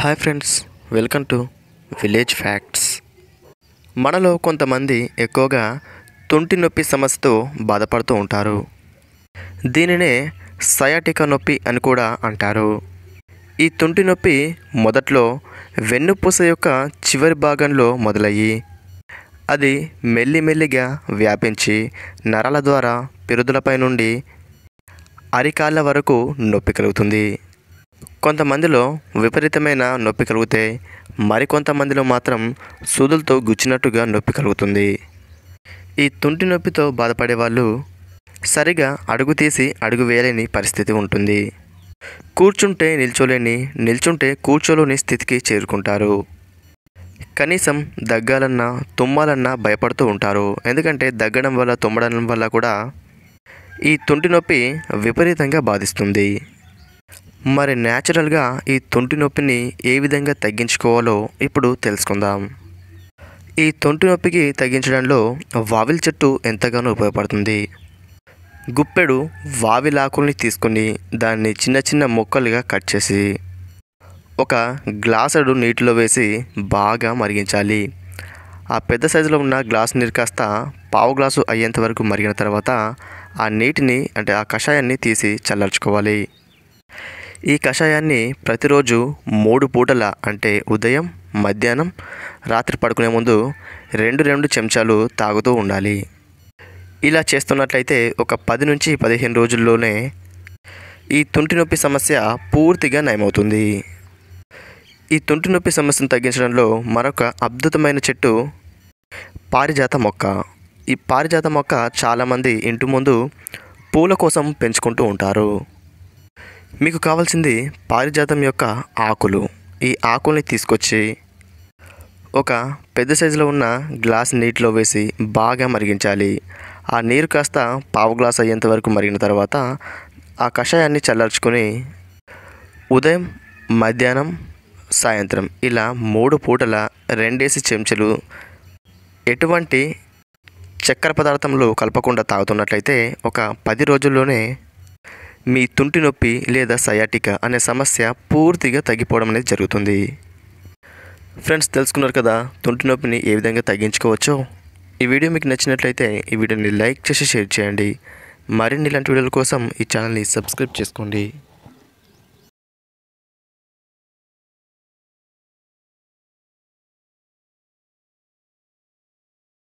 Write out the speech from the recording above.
Hi friends, welcome to village facts. మనలో కొంతమంది ఎక్కువగా తుంటి నొప్పి సమస్యతో బాధపడుతూ ఉంటారు. దీనినే సయాటికా నొప్పి అని కూడా అంటారు. ఈ తుంటి నొప్పి మొదట్లో వెన్నుపూస యొక్క చివరి భాగంలో మొదలయ్యి అది మెల్లిమెల్లిగా వ్యాపించి నరాల ద్వారా పిరుదులపై నుండి అరికాళ్ళ వరకు నొప్పి కలుగుతుంది. కొంతమందిలో విపరీతమైన నొప్పి కలిగితే మరికొంతమందిలో మాత్రం సూదులతో గుచ్చినట్టుగా నొప్పి కలుగుతుంది. ఈ తుంటి నొప్పితో బాధపడే వాళ్ళు సరిగా అడుగు తీసి అడుగు వేయలేని పరిస్థితి ఉంటుంది. కూర్చుంటే నిల్చోలేని, నిల్చుంటే కూర్చోలేని స్థితికి చేరుకుంటారు. కనీసం దగ్గాలన్నా తుమ్మాలన్నా భయపడుతూ ఉంటారు. ఎందుకంటే దగ్గడం వల్ల తుమ్మడం వల్ల కూడా ఈ తుంటి నొప్పి విపరీతంగా బాధిస్తుంది. మరి న్యాచురల్గా ఈ తుంటి నొప్పిని ఏ విధంగా తగ్గించుకోవాలో ఇప్పుడు తెలుసుకుందాం. ఈ తుంటి నొప్పికి తగ్గించడంలో వావిలి చెట్టు ఎంతగానో ఉపయోగపడుతుంది. గుప్పెడు వావిలాకుల్ని తీసుకుని దాన్ని చిన్న చిన్న ముక్కలుగా కట్ చేసి ఒక గ్లాసుడు నీటిలో వేసి బాగా మరిగించాలి. ఆ పెద్ద సైజులో ఉన్న గ్లాసు నీరు కాస్త పావు గ్లాసు అయ్యేంత వరకు మరిగిన తర్వాత ఆ నీటిని అంటే ఆ కషాయాన్ని తీసి చల్లార్చుకోవాలి. ఈ కషాయాన్ని ప్రతిరోజు 3 పూటల అంటే ఉదయం, మధ్యాహ్నం, రాత్రి పడుకునే ముందు 2 చెంచాలు తాగుతూ ఉండాలి. ఇలా చేస్తున్నట్లయితే ఒక 10 నుంచి 15 రోజుల్లోనే ఈ తుంటి నొప్పి సమస్య పూర్తిగా నయమవుతుంది. ఈ తుంటి నొప్పి సమస్యను తగ్గించడంలో మరొక అద్భుతమైన చెట్టు పారిజాత మొక్క. ఈ పారిజాత మొక్క చాలామంది ఇంటి ముందు పూల కోసం పెంచుకుంటూ ఉంటారు. మీకు కావాల్సింది పారిజాతం యొక్క ఆకులు. ఈ ఆకుల్ని తీసుకొచ్చి ఒక పెద్ద సైజులో ఉన్న గ్లాస్ నీటిలో వేసి బాగా మరిగించాలి. ఆ నీరు కాస్త పావు గ్లాస్ అయ్యేంత వరకు మరిగిన తర్వాత ఆ కషాయాన్ని చల్లార్చుకొని ఉదయం, మధ్యాహ్నం, సాయంత్రం ఇలా 3 పూటల 2 చెంచాలు ఎటువంటి చక్కెర పదార్థంలో కలపకుండా తాగుతున్నట్లయితే ఒక 10 రోజుల్లోనే మీ తుంటి నొప్పి లేదా సయాటికా అనే సమస్య పూర్తిగా తగ్గిపోవడం అనేది జరుగుతుంది. ఫ్రెండ్స్, తెలుసుకున్నారు కదా తుంటి నొప్పిని ఏ విధంగా తగ్గించుకోవచ్చో. ఈ వీడియో మీకు నచ్చినట్లయితే ఈ వీడియోని లైక్ చేసి షేర్ చేయండి. మరిన్ని ఇలాంటి వీడియోల కోసం ఈ ఛానల్ని సబ్స్క్రైబ్ చేసుకోండి.